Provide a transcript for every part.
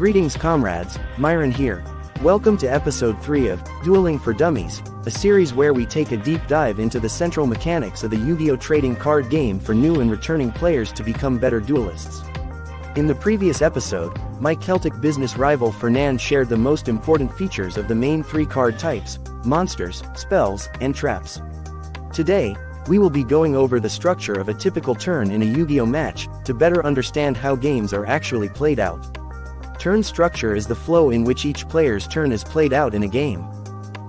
Greetings comrades, Myron here. Welcome to episode 3 of Dueling for Dummies, a series where we take a deep dive into the central mechanics of the Yu-Gi-Oh! Trading card game for new and returning players to become better duelists. In the previous episode, my Celtic business rival Fernand shared the most important features of the main 3 card types: monsters, spells, and traps. Today, we will be going over the structure of a typical turn in a Yu-Gi-Oh! Match, to better understand how games are actually played out. Turn structure is the flow in which each player's turn is played out in a game.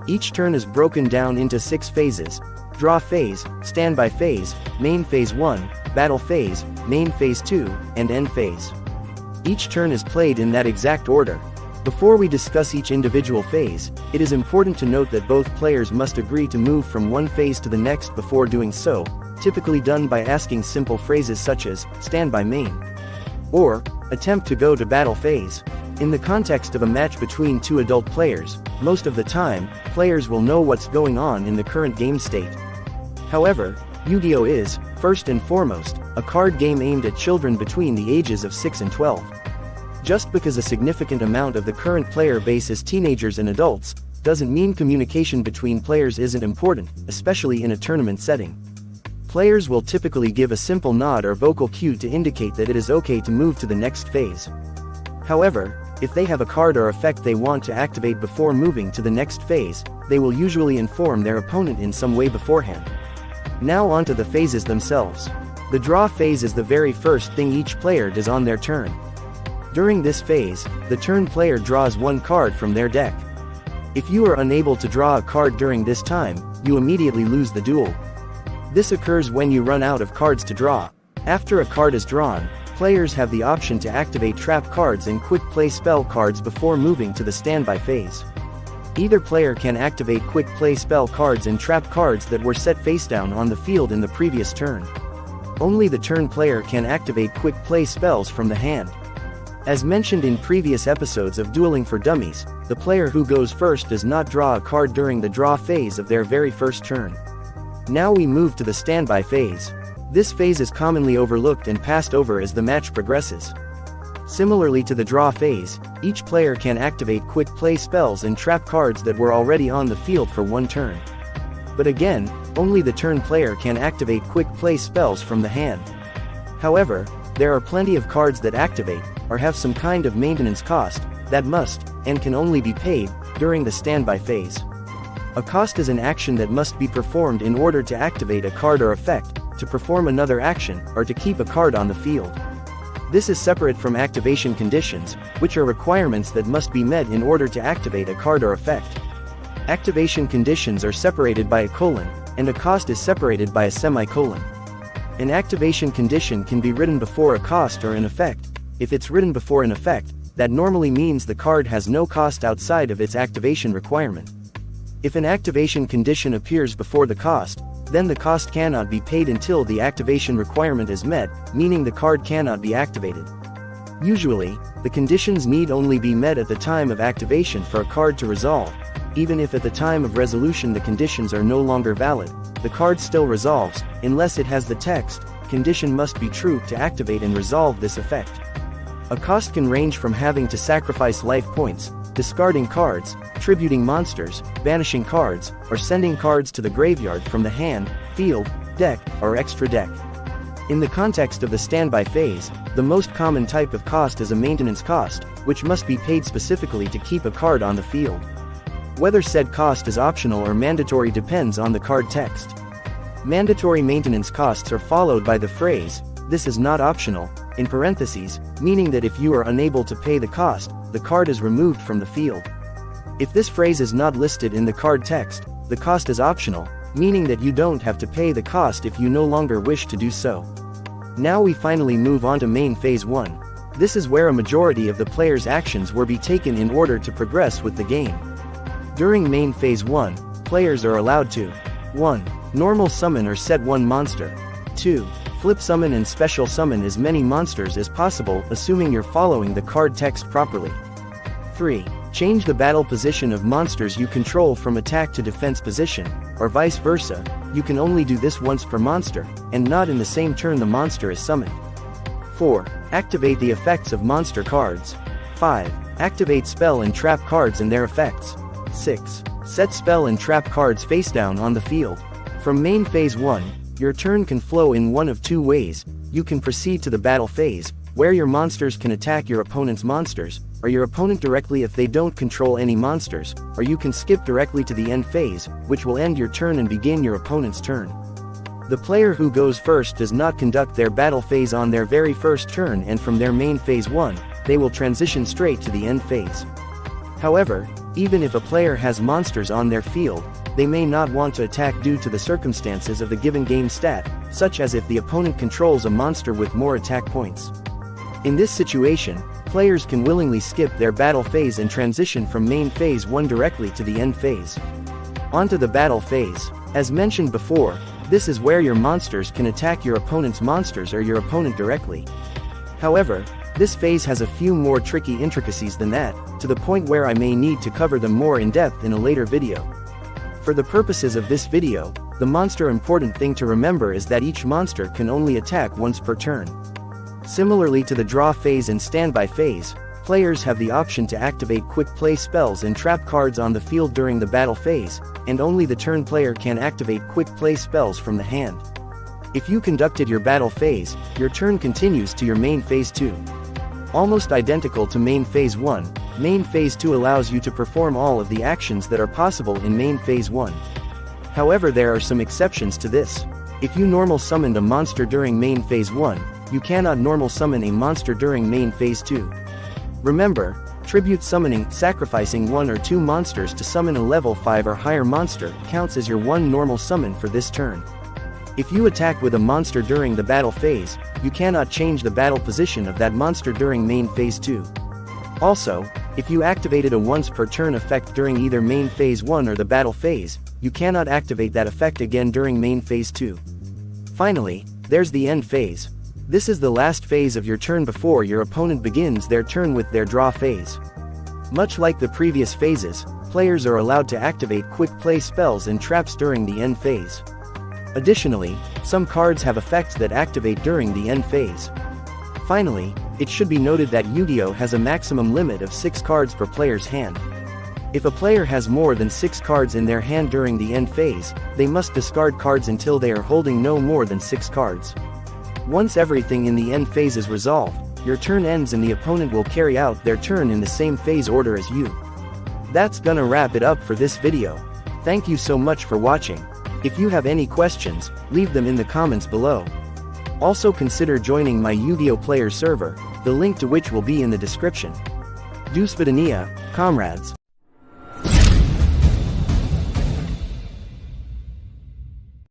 Each turn is broken down into 6 phases: draw phase, standby phase, main phase 1, battle phase, main phase 2, and end phase. Each turn is played in that exact order. Before we discuss each individual phase, it is important to note that both players must agree to move from one phase to the next before doing so, typically done by asking simple phrases such as, "Standby main," or, "Attempt to go to battle phase." In the context of a match between 2 adult players, most of the time, players will know what's going on in the current game state. However, Yu-Gi-Oh! Is, first and foremost, a card game aimed at children between the ages of 6 and 12. Just because a significant amount of the current player base is teenagers and adults, doesn't mean communication between players isn't important, especially in a tournament setting. Players will typically give a simple nod or vocal cue to indicate that it is okay to move to the next phase. However, if they have a card or effect they want to activate before moving to the next phase, they will usually inform their opponent in some way beforehand. Now onto the phases themselves. The draw phase is the very first thing each player does on their turn. During this phase, the turn player draws 1 card from their deck. If you are unable to draw a card during this time, you immediately lose the duel. This occurs when you run out of cards to draw. After a card is drawn, players have the option to activate trap cards and quick play spell cards before moving to the standby phase. Either player can activate quick play spell cards and trap cards that were set face down on the field in the previous turn. Only the turn player can activate quick play spells from the hand. As mentioned in previous episodes of Dueling for Dummies, the player who goes first does not draw a card during the draw phase of their very first turn. Now we move to the standby phase. This phase is commonly overlooked and passed over as the match progresses. Similarly to the draw phase, each player can activate quick play spells and trap cards that were already on the field for 1 turn. But again, only the turn player can activate quick play spells from the hand. However, there are plenty of cards that activate, or have some kind of maintenance cost, that must, and can only be paid, during the standby phase. A cost is an action that must be performed in order to activate a card or effect, to perform another action, or to keep a card on the field. This is separate from activation conditions, which are requirements that must be met in order to activate a card or effect. Activation conditions are separated by a colon, and a cost is separated by a semicolon. An activation condition can be written before a cost or an effect. If it's written before an effect, that normally means the card has no cost outside of its activation requirement. If an activation condition appears before the cost, then the cost cannot be paid until the activation requirement is met, meaning the card cannot be activated. Usually, the conditions need only be met at the time of activation for a card to resolve. Even if at the time of resolution the conditions are no longer valid, the card still resolves, unless it has the text, "Condition must be true to activate and resolve this effect." A cost can range from having to sacrifice life points, discarding cards, tributing monsters, banishing cards, or sending cards to the graveyard from the hand, field, deck, or extra deck. In the context of the standby phase, the most common type of cost is a maintenance cost, which must be paid specifically to keep a card on the field. Whether said cost is optional or mandatory depends on the card text. Mandatory maintenance costs are followed by the phrase, "This is not optional," in parentheses, meaning that if you are unable to pay the cost, the card is removed from the field. If this phrase is not listed in the card text, the cost is optional, meaning that you don't have to pay the cost if you no longer wish to do so. Now we finally move on to main phase 1. This is where a majority of the player's actions will be taken in order to progress with the game. During main phase 1, players are allowed to 1. Normal summon or set 1 monster. 2. Flip summon and special summon as many monsters as possible, assuming you're following the card text properly. 3. Change the battle position of monsters you control from attack to defense position, or vice versa. You can only do this once per monster, and not in the same turn the monster is summoned. 4. Activate the effects of monster cards. 5. Activate spell and trap cards and their effects. 6. Set spell and trap cards face down on the field. From main phase 1, your turn can flow in one of two ways. You can proceed to the battle phase, where your monsters can attack your opponent's monsters, or your opponent directly if they don't control any monsters, or you can skip directly to the end phase, which will end your turn and begin your opponent's turn. The player who goes first does not conduct their battle phase on their very first turn, and from their main phase 1, they will transition straight to the end phase. However, even if a player has monsters on their field, they may not want to attack due to the circumstances of the given game stat, such as if the opponent controls a monster with more attack points. In this situation, players can willingly skip their battle phase and transition from main phase 1 directly to the end phase. Onto the battle phase. As mentioned before, this is where your monsters can attack your opponent's monsters or your opponent directly. However, this phase has a few more tricky intricacies than that, to the point where I may need to cover them more in depth in a later video. For the purposes of this video, the monster important thing to remember is that each monster can only attack once per turn. Similarly to the draw phase and standby phase, players have the option to activate quick play spells and trap cards on the field during the battle phase, and only the turn player can activate quick play spells from the hand. If you conducted your battle phase, your turn continues to your main phase 2. Almost identical to main phase 1, main phase 2 allows you to perform all of the actions that are possible in main phase 1. However, there are some exceptions to this. If you normal summoned a monster during main phase 1, you cannot normal summon a monster during main phase 2. Remember, tribute summoning, sacrificing 1 or 2 monsters to summon a level 5 or higher monster, counts as your one normal summon for this turn. If you attack with a monster during the battle phase, you cannot change the battle position of that monster during main phase 2. Also, if you activated a once per turn effect during either main phase 1 or the battle phase, you cannot activate that effect again during main phase 2. Finally, there's the end phase. This is the last phase of your turn before your opponent begins their turn with their draw phase. Much like the previous phases, players are allowed to activate quick play spells and traps during the end phase. Additionally, some cards have effects that activate during the end phase. Finally, it should be noted that Yu-Gi-Oh! Has a maximum limit of 6 cards per player's hand. If a player has more than 6 cards in their hand during the end phase, they must discard cards until they are holding no more than 6 cards. Once everything in the end phase is resolved, your turn ends and the opponent will carry out their turn in the same phase order as you. That's gonna wrap it up for this video. Thank you so much for watching. If you have any questions, leave them in the comments below. Also consider joining my Yu-Gi-Oh! Player server, the link to which will be in the description. Do svidaniya, comrades.